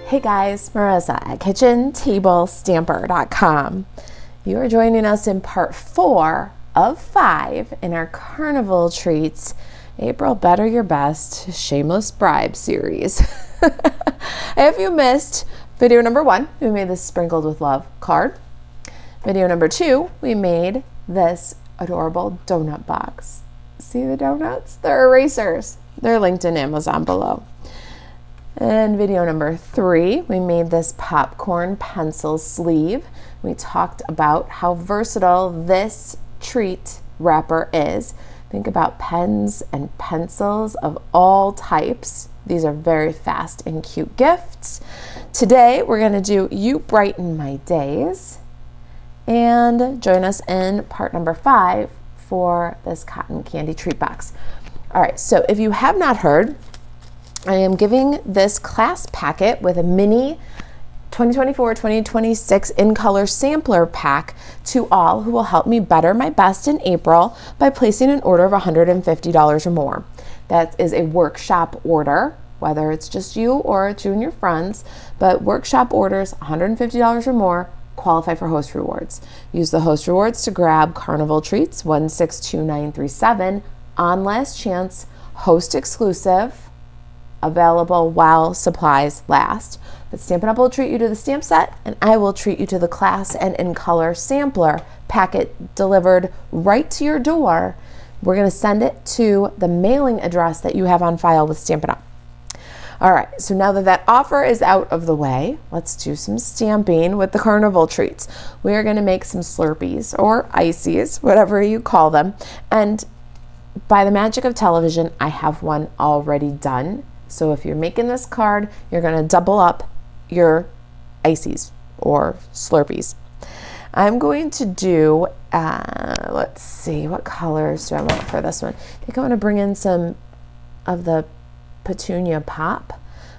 Hey guys, Marissa at KitchenTableStamper.com. You are joining us in part 4 of 5 in our Carnival Treats April Better Your Best Shameless Bribe series. If you missed video number 1, we made this Sprinkled with Love card. Video number 2, we made this adorable donut box. See the donuts? They're erasers. They're linked in Amazon below. And video number 3, we made this popcorn pencil sleeve. We talked about how versatile this treat wrapper is. Think about pens and pencils of all types. These are very fast and cute gifts. Today, we're gonna do You Brighten My Days. And join us in part number 5 for this cotton candy treat box. All right, so if you have not heard, I am giving this class packet with a mini 2024-2026 in color sampler pack to all who will help me better my best in April by placing an order of $150 or more. That is a workshop order, whether it's just you or it's you and your friends, but workshop orders, $150 or more, qualify for host rewards. Use the host rewards to grab Carnival Treats 162937 on last chance, host exclusive, available while supplies last. But Stampin' Up will treat you to the stamp set, and I will treat you to the class and in color sampler packet delivered right to your door. We're going to send it to the mailing address that you have on file with Stampin' Up. All right, so now that that offer is out of the way, let's do some stamping with the Carnival Treats. We are going to make some Slurpees or ices, whatever you call them. And by the magic of television, I have one already done. So if you're making this card, you're going to double up your ices or Slurpees. I'm going to do, let's see, what colors do I want for this one? I think I want to bring in some of the Petunia Pop.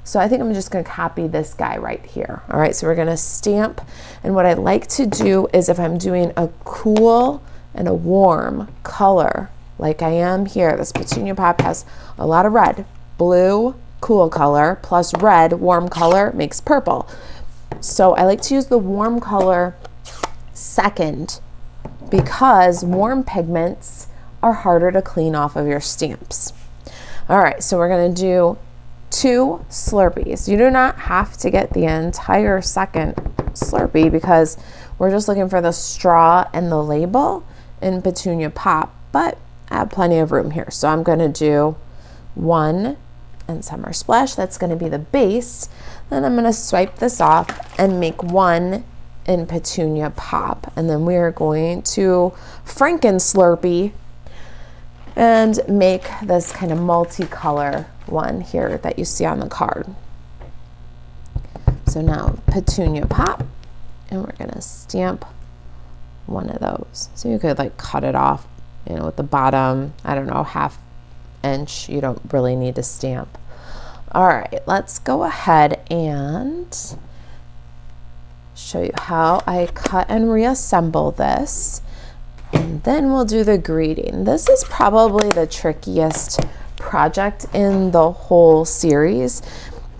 So I think I'm just going to copy this guy right here. All right, so we're going to stamp. And what I like to do is if I'm doing a cool and a warm color, like I am here, this Petunia Pop has a lot of red. Blue, cool color, plus red, warm color, makes purple. So I like to use the warm color second because warm pigments are harder to clean off of your stamps. All right, so we're gonna do 2 Slurpees. You do not have to get the entire second Slurpee because we're just looking for the straw and the label in Petunia Pop, but I have plenty of room here. So I'm gonna do 1 and Summer Splash. That's going to be the base. Then I'm going to swipe this off and make 1 in Petunia Pop. And then we are going to Franken Slurpee and make this kind of multicolor one here that you see on the card. So now Petunia Pop, and we're going to stamp 1 of those. So you could like cut it off, you know, with the bottom, I don't know, half inch. You don't really need to stamp. All right, let's go ahead and show you how I cut and reassemble this, and then we'll do the greeting. This is probably the trickiest project in the whole series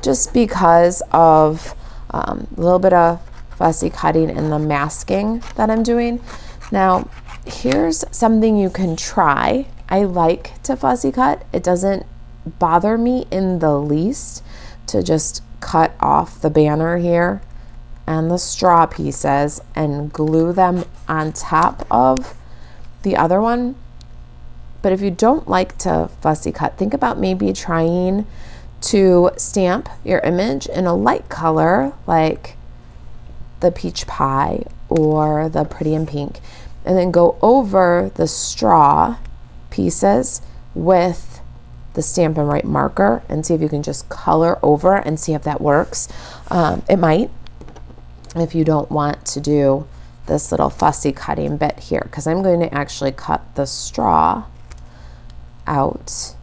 just because of a little bit of fussy cutting and the masking that I'm doing. Now here's something you can try. I like to fussy cut. It doesn't bother me in the least to just cut off the banner here and the straw pieces and glue them on top of the other one. But if you don't like to fussy cut, think about maybe trying to stamp your image in a light color like the peach pie or the pretty in pink, and then go over the straw pieces with the Stampin' Write marker and see if you can just color over and see if that works. It might, if you don't want to do this little fussy cutting bit here, because I'm going to actually cut the straw out,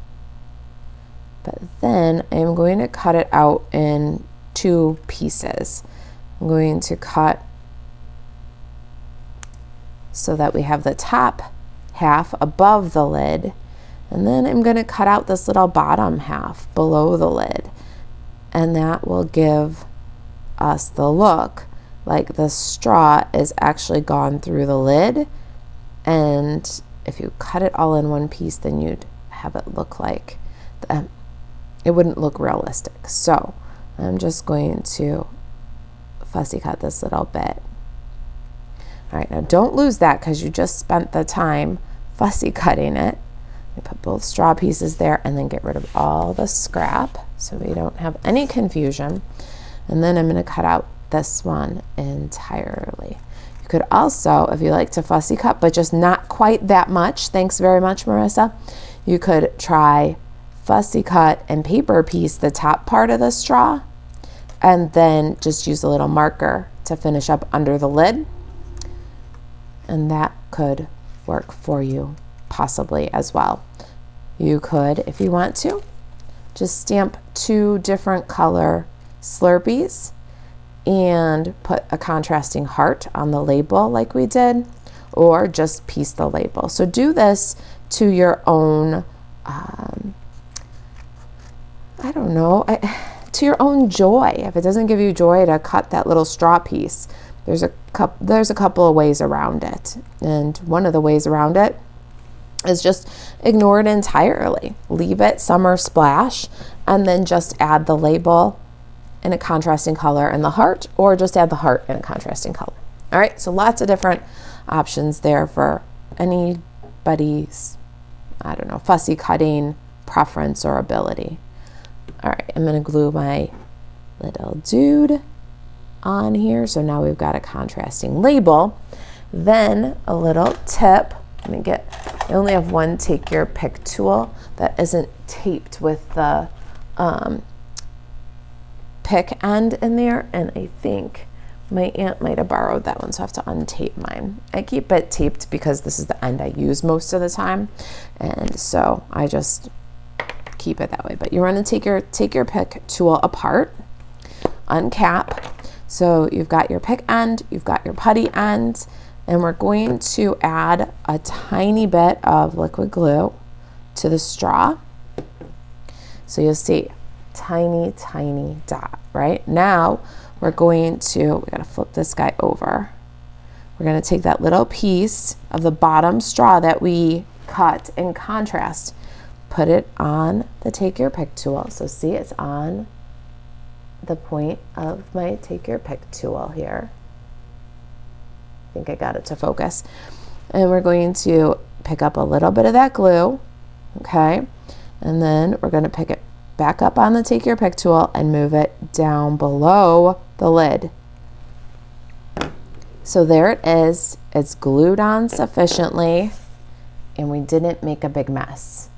but then I'm going to cut it out in 2 pieces. I'm going to cut so that we have the top half above the lid, and then I'm going to cut out this little bottom half below the lid, and that will give us the look like the straw is actually gone through the lid, and if you cut it all in one piece, then you'd have it look like it wouldn't look realistic. So I'm just going to fussy cut this little bit. All right, now don't lose that because you just spent the time fussy cutting it. You put both straw pieces there and then get rid of all the scrap so we don't have any confusion. And then I'm going to cut out this one entirely. You could also, if you like to fussy cut, but just not quite that much, thanks very much, Marissa, you could try fussy cut and paper piece the top part of the straw, and then just use a little marker to finish up under the lid. And that could work for you possibly as well. You could, if you want to, just stamp 2 different color Slurpees and put a contrasting heart on the label like we did, or just piece the label. So do this to your own, I don't know, to your own joy. If it doesn't give you joy to cut that little straw piece, there's a couple of ways around it. And one of the ways around it is just ignore it entirely. Leave it summer splash and then just add the label in a contrasting color and the heart, or just add the heart in a contrasting color. All right, so lots of different options there for anybody's, I don't know, fussy cutting preference or ability. All right, I'm gonna glue my little dude on here. So now we've got a contrasting label. Then a little tip, I only have one take your pick tool that isn't taped with the pick end in there, and I think my aunt might have borrowed that one, so I have to untape mine. I keep it taped because this is the end I use most of the time, and so I just keep it that way. But you're going to take your pick tool apart, uncap. So you've got your pick end, you've got your putty end, and we're going to add a tiny bit of liquid glue to the straw. So you'll see tiny dot. Right now we're going to, we gotta flip this guy over. We're gonna take that little piece of the bottom straw that we cut in contrast, put it on the take your pick tool. So see, it's on the point of my take your pick tool here. I think I got it to focus. And we're going to pick up a little bit of that glue, okay? And then we're gonna pick it back up on the take your pick tool and move it down below the lid. So there it is. It's glued on sufficiently, and we didn't make a big mess.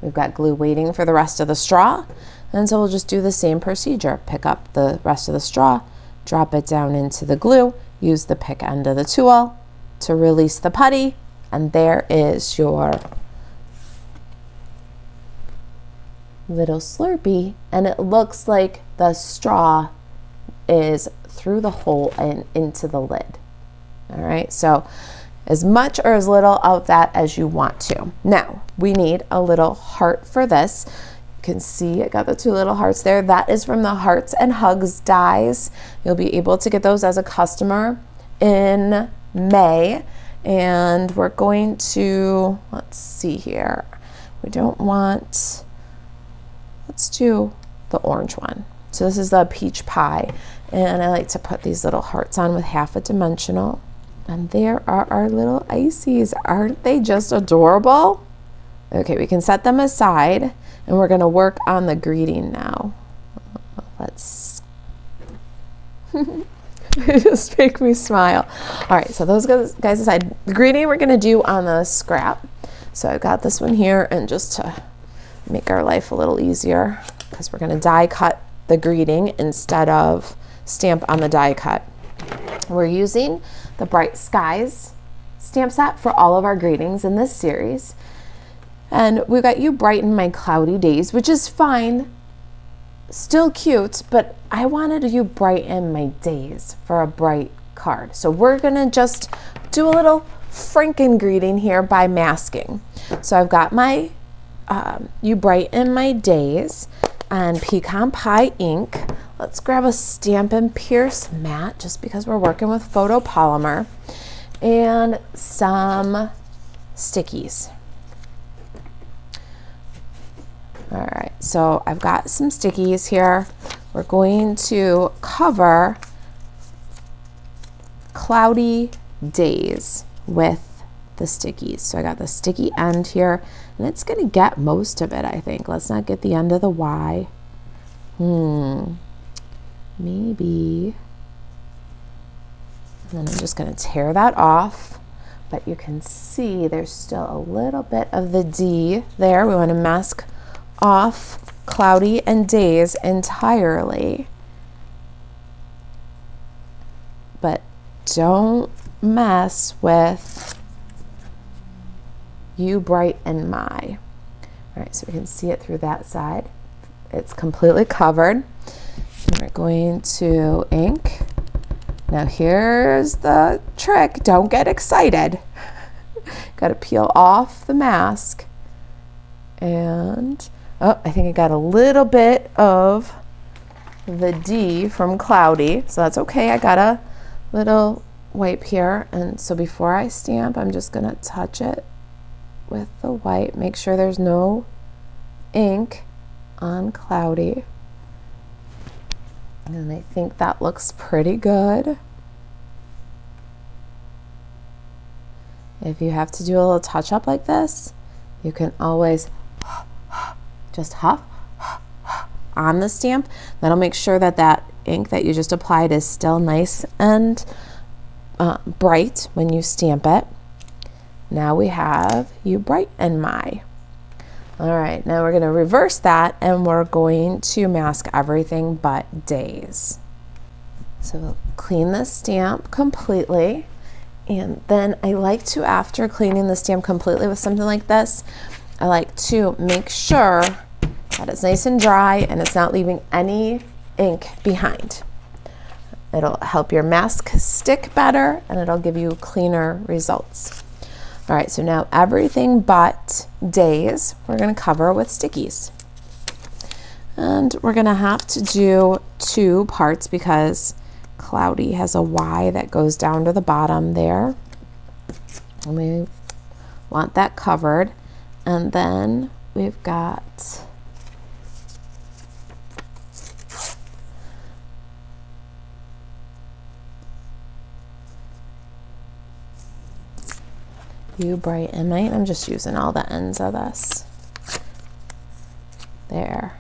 We've got glue waiting for the rest of the straw, and so we'll just do the same procedure. Pick up the rest of the straw, drop it down into the glue, use the pick end of the tool to release the putty, and there is your little Slurpee, and it looks like the straw is through the hole and into the lid. All right, so as much or as little of that as you want to. Now we need a little heart for this. You can see I got the 2 little hearts there. That is from the Hearts and Hugs dies. You'll be able to get those as a customer in May, and we're going to, let's see here, we don't want, let's do the orange one. So this is the peach pie, and I like to put these little hearts on with half a dimensional. And there are our little ices. Aren't they just adorable? Okay, we can set them aside, and we're gonna work on the greeting now. Let's, they just make me smile. All right, so those guys aside. The greeting we're gonna do on the scrap. So I've got this one here, and just to make our life a little easier, because we're gonna die cut the greeting instead of stamp on the die cut. We're using the Bright Skies stamp set for all of our greetings in this series. And we've got You Brighten My Cloudy Days, which is fine, still cute, but I wanted You Brighten My Days for a bright card. So we're gonna just do a little Franken greeting here by masking. So I've got my You Brighten My Days and Pecan Pie ink. let's grab a Stampin' Pierce mat just because we're working with photopolymer and some stickies. All right, so I've got some stickies here. We're going to cover cloudy days with the stickies. So I got the sticky end here, and it's gonna get most of it, I think. Let's not get the end of the Y. Maybe. And then I'm just gonna tear that off, but you can see there's still a little bit of the D there. We wanna mask off cloudy and days entirely, but don't mess with You Bright and My. All right, so we can see it through that side. It's completely covered. And we're going to ink. Now here's the trick. Don't get excited. Got to peel off the mask. And oh, I think I got a little bit of the D from cloudy, so that's okay. I got a little wipe here, and so before I stamp, I'm just gonna touch it with the white, make sure there's no ink on cloudy. And I think that looks pretty good. If you have to do a little touch up like this, you can always just huff on the stamp. That'll make sure that that ink that you just applied is still nice and bright when you stamp it. Now we have You Bright and My. All right, now we're gonna reverse that and we're going to mask everything but days. So we'll clean the stamp completely. And then I like to, after cleaning the stamp completely with something like this, I like to make sure that it's nice and dry and it's not leaving any ink behind. It'll help your mask stick better and it'll give you cleaner results. All right, so now everything but days we're gonna cover with stickies. And we're gonna have to do 2 parts because cloudy has a Y that goes down to the bottom there. And we want that covered. And then we've got You Bright and My. I'm just using all the ends of this. There.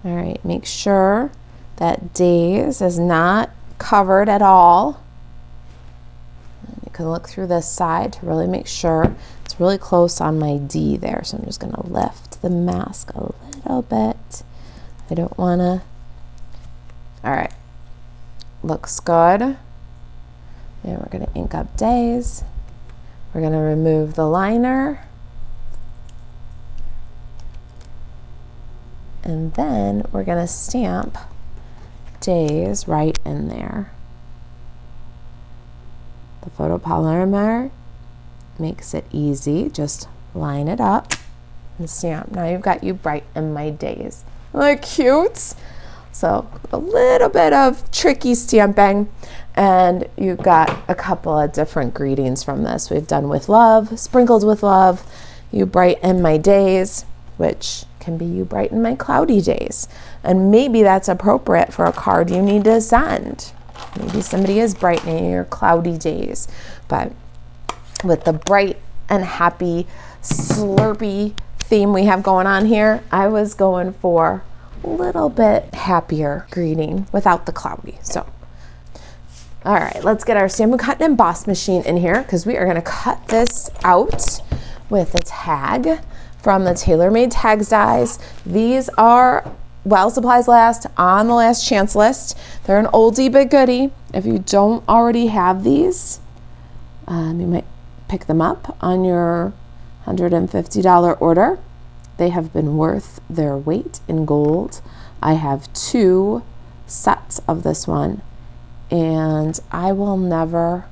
All right, make sure that days is not covered at all. And you can look through this side to really make sure it's really close on my D there. So I'm just gonna lift the mask a little bit. I don't wanna, all right, looks good. And we're gonna ink up days. We're gonna remove the liner. And then we're gonna stamp days right in there. The photopolymer makes it easy. Just line it up and stamp. Now you've got You Bright and My days. Isn't that cute? So a little bit of tricky stamping, and you've got a couple of different greetings from this. We've done With Love, Sprinkled with Love, You Bright and My days, which can be You Brighten My Cloudy days. And maybe that's appropriate for a card you need to send. Maybe somebody is brightening your cloudy days. But with the bright and happy, slurpy theme we have going on here, I was going for a little bit happier greeting without the cloudy. So, all right, let's get our Stampin' Cut and Emboss machine in here because we are gonna cut this out with a tag from the TaylorMade Tags dies. These are while supplies last, on the last chance list. They're an oldie but goodie. If you don't already have these, you might pick them up on your $150 order. They have been worth their weight in gold. I have 2 sets of this one, and I will never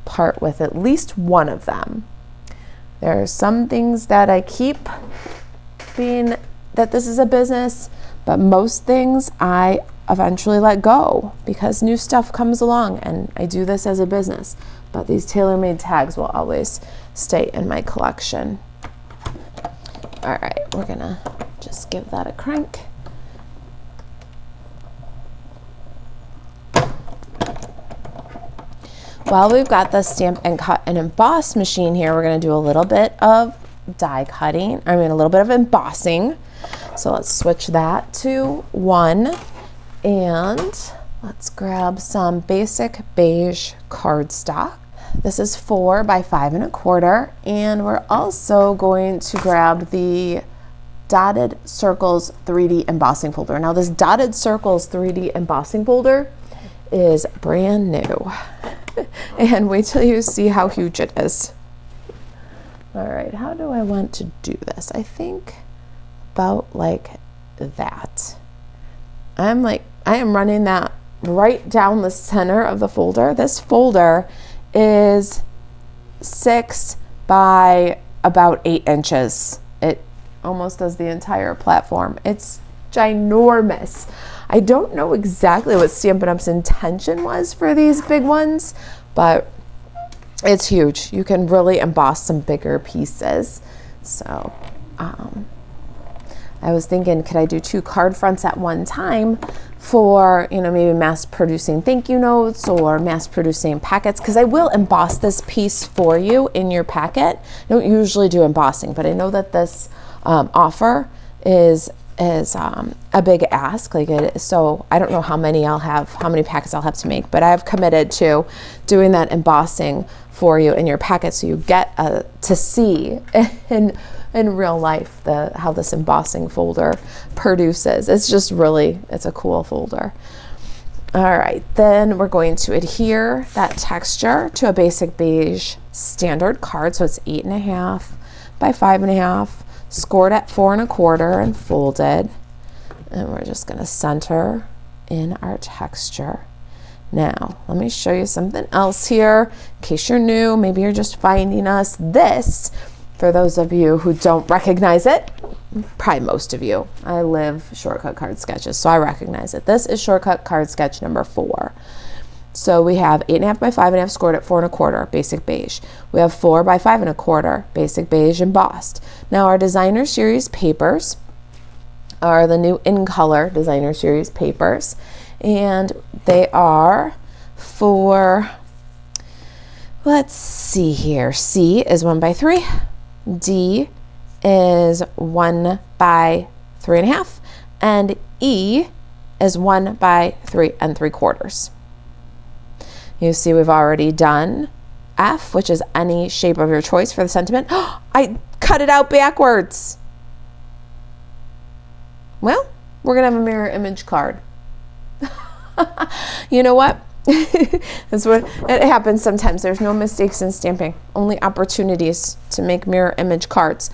part with at least one of them. There are some things that I keep being that this is a business, but most things I eventually let go because new stuff comes along and I do this as a business. But these tailor-made tags will always stay in my collection. All right, we're gonna just give that a crank. While we've got the Stamp and Cut and Emboss machine here, we're gonna do a little bit of die cutting, a little bit of embossing. So let's switch that to 1, and let's grab some basic beige cardstock. This is 4 by 5 1/4, and we're also going to grab the Dotted Circles 3D embossing folder. Now this Dotted Circles 3D embossing folder is brand new. And wait till you see how huge it is. All right, how do I want to do this? I think about like that. I am running that right down the center of the folder. This folder is 6 by about 8 inches. It almost does the entire platform. It's ginormous. I don't know exactly what Stampin' Up's intention was for these big ones, but it's huge. You can really emboss some bigger pieces. So I was thinking, could I do 2 card fronts at one time for, maybe mass producing thank you notes or mass producing packets? Because I will emboss this piece for you in your packet. I don't usually do embossing, but I know that this offer is a big ask. So I don't know how many packets I'll have to make, but I've committed to doing that embossing for you in your packet, so you get to see in real life how this embossing folder produces. It's just it's a cool folder. All right, then we're going to adhere that texture to a basic beige standard card. So it's 8 1/2 by 5 1/2, scored at 4 1/4 and folded. And we're just gonna center in our texture. Now, let me show you something else here. In case you're new, maybe you're just finding us. This, for those of you who don't recognize it, probably most of you, I live Shortcut Card Sketches, so I recognize it. This is Shortcut Card Sketch number 4. So we have 8 1/2 by 5 1/2 scored at 4 1/4, basic beige. We have 4 by 5 1/4, basic beige embossed. Now our Designer Series papers are the new In Color Designer Series papers, and they are for, let's see here, C is 1 by 3, D is 1 by 3 1/2, and E is 1 by 3 3/4. You see we've already done F, which is any shape of your choice for the sentiment. I cut it out backwards. Well, we're gonna have a mirror image card. You know what? That's what it happens sometimes. There's no mistakes in stamping, only opportunities to make mirror image cards.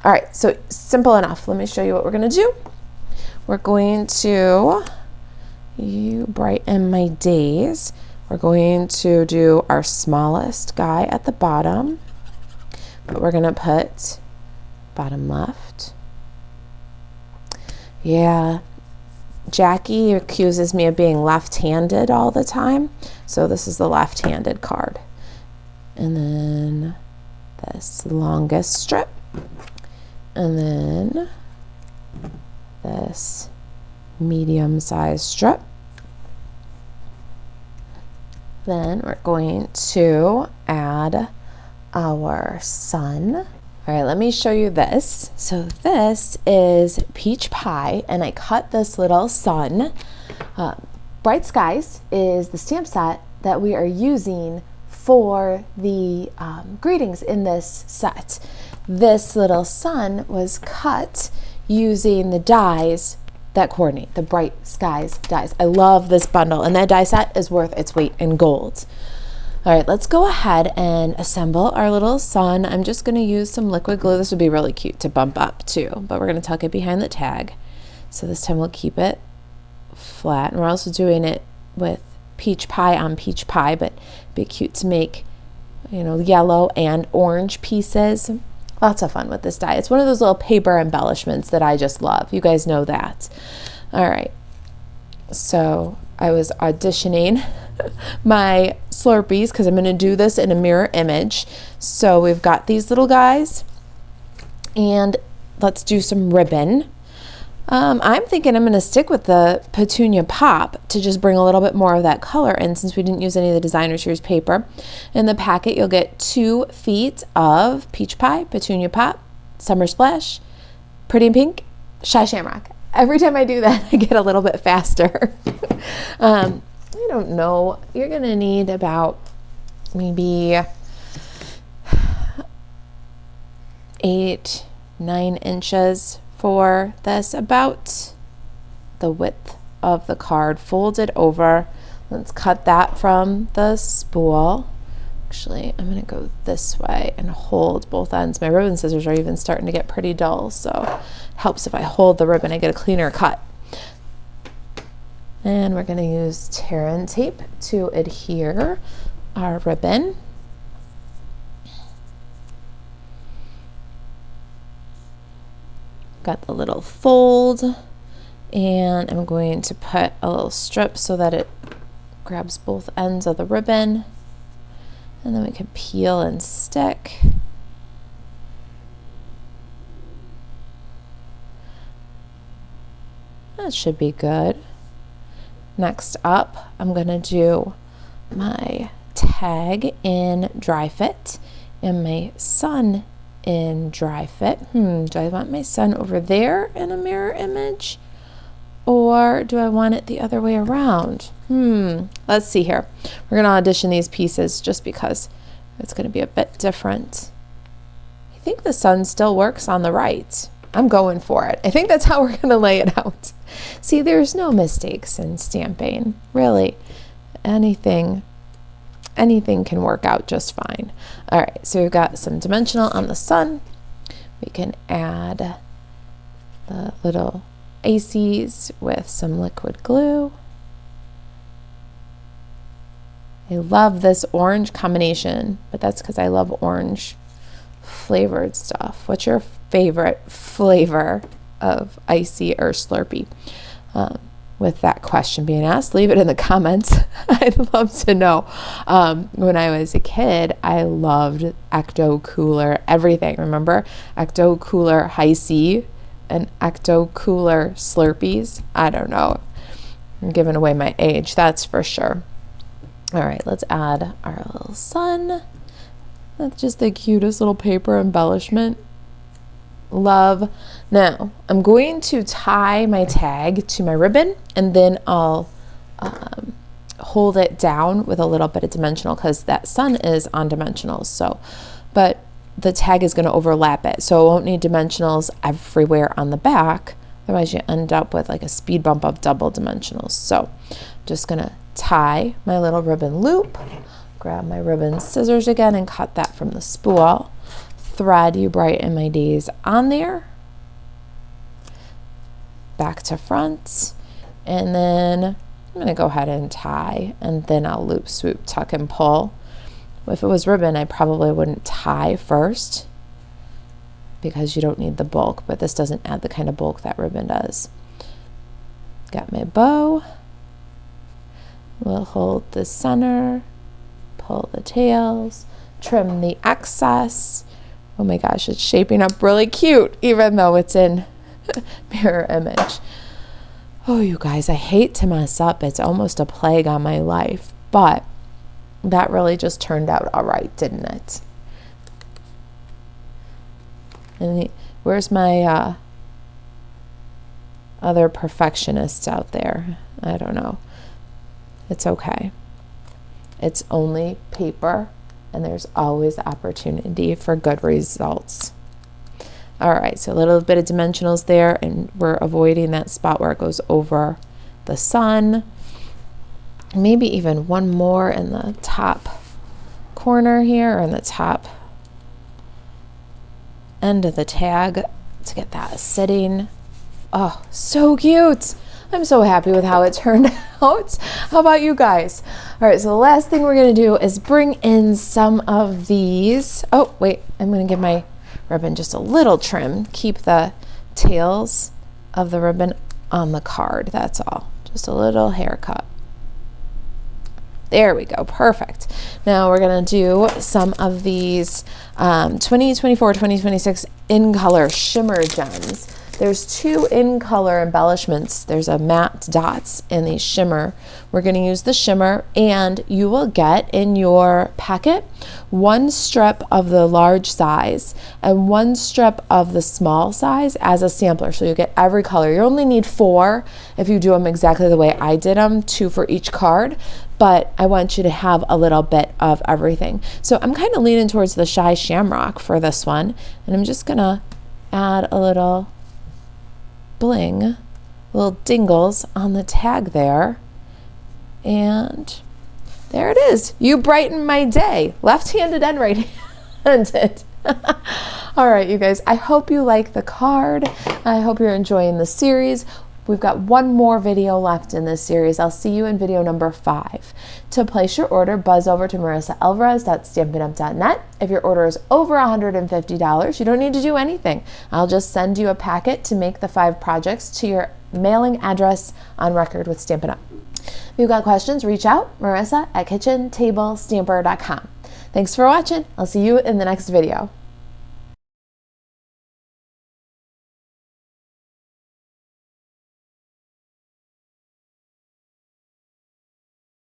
All right, so simple enough. Let me show you what we're gonna do. We're going to, you brighten my days. We're going to do our smallest guy at the bottom, but we're gonna put bottom left. Yeah, Jackie accuses me of being left-handed all the time, so this is the left-handed card. And then this longest strip, and then this medium-sized strip. Then we're going to add our sun. All right, let me show you this. So this is Peach Pie, and I cut this little sun. Bright Skies is the stamp set that we are using for the greetings in this set. This little sun was cut using the dies that coordinate, the Bright Skies dies. I love this bundle, and that die set is worth its weight in gold. All right, let's go ahead and assemble our little sun. I'm just gonna use some liquid glue. This would be really cute to bump up too, but we're gonna tuck it behind the tag. So this time we'll keep it flat, and we're also doing it with peach pie on peach pie, but it'd be cute to make, yellow and orange pieces Lots of fun with this die. It's one of those little paper embellishments that I just love. You guys know that. All right. So I was auditioning my Slurpees because I'm going to do this in a mirror image. So we've got these little guys, and let's do some ribbon. I'm thinking I'm going to stick with the Petunia Pop to just bring a little bit more of that color in, since we didn't use any of the Designer Series paper. In the packet, you'll get 2 feet of Peach Pie, Petunia Pop, Summer Splash, Pretty in Pink, Shy Shamrock. Every time I do that, I get a little bit faster. I don't know. You're going to need about maybe 8, 9 inches for this, about the width of the card. Fold it over. Let's cut that from the spool. Actually, I'm going to go this way and hold both ends. My ribbon scissors are even starting to get pretty dull, so it helps if I hold the ribbon. I get a cleaner cut. And we're going to use tear-in tape to adhere our ribbon. Got the little fold, and I'm going to put a little strip so that it grabs both ends of the ribbon, and then we can peel and stick. That should be good. Next up, I'm going to do my tag in dry fit and my sun in dry fit. Do I want my sun over there in a mirror image, or do I want it the other way around? Let's see here. We're going to audition these pieces just because it's going to be a bit different. I think the sun still works on the right. I'm going for it. I think that's how we're going to lay it out. See, there's no mistakes in stamping. Really, anything can work out just fine. All right, so we've got some dimensional on the sun. We can add the little aces with some liquid glue. I love this orange combination, but that's because I love orange flavored stuff. What's your favorite flavor of icy or Slurpee? With that question being asked, leave it in the comments. I'd love to know. When I was a kid, I loved Ecto Cooler everything. Remember Ecto Cooler High C and Ecto Cooler Slurpees? I don't know. I'm giving away my age, that's for sure. All right, let's add our little sun. That's just the cutest little paper embellishment. Love. Now I'm going to tie my tag to my ribbon, and then I'll hold it down with a little bit of dimensional, because that sun is on dimensionals. So, but the tag is going to overlap it, so it won't need dimensionals everywhere on the back. Otherwise you end up with like a speed bump of double dimensionals. So just going to tie my little ribbon loop, grab my ribbon scissors again and cut that from the spool. Thread You Brighten My Days on there, back to front, and then I'm going to go ahead and tie, and then I'll loop, swoop, tuck, and pull. If it was ribbon, I probably wouldn't tie first because you don't need the bulk, but this doesn't add the kind of bulk that ribbon does. Got my bow. We'll hold the center, pull the tails, trim the excess. Oh my gosh, it's shaping up really cute, even though it's in mirror image. Oh, you guys, I hate to mess up. It's almost a plague on my life, but that really just turned out all right, didn't it? And where's my other perfectionists out there? I don't know. It's okay. It's only paper, and there's always opportunity for good results. All right, so a little bit of dimensionals there, and we're avoiding that spot where it goes over the sun. Maybe even one more in the top corner here, or in the top end of the tag to get that sitting. Oh, so cute. I'm so happy with how it turned out. How about you guys? All right, so the last thing we're gonna do is bring in some of these. Oh, wait, I'm gonna give my ribbon just a little trim. Keep the tails of the ribbon on the card, that's all. Just a little haircut. There we go, perfect. Now we're gonna do some of these 2024, 2026 in color shimmer gems. There's 2 in color embellishments. There's a matte dots and a shimmer. We're gonna use the shimmer, and you will get in your packet 1 strip of the large size and 1 strip of the small size as a sampler. So you'll get every color. You only need 4 if you do them exactly the way I did them, 2 for each card, but I want you to have a little bit of everything. So I'm kind of leaning towards the Shy Shamrock for this one, and I'm just gonna add a little bling, little dingles on the tag there, and there it is. You brighten my day, left-handed and right-handed. All right, you guys, I hope you like the card. I hope you're enjoying the series. We've got 1 more video left in this series. I'll see you in video number 5. To place your order, buzz over to marisaalvarez.stampinup.net. If your order is over $150, you don't need to do anything. I'll just send you a packet to make the 5 projects to your mailing address on record with Stampin' Up. If you've got questions, reach out, Marisa at kitchentablestamper.com. Thanks for watching. I'll see you in the next video.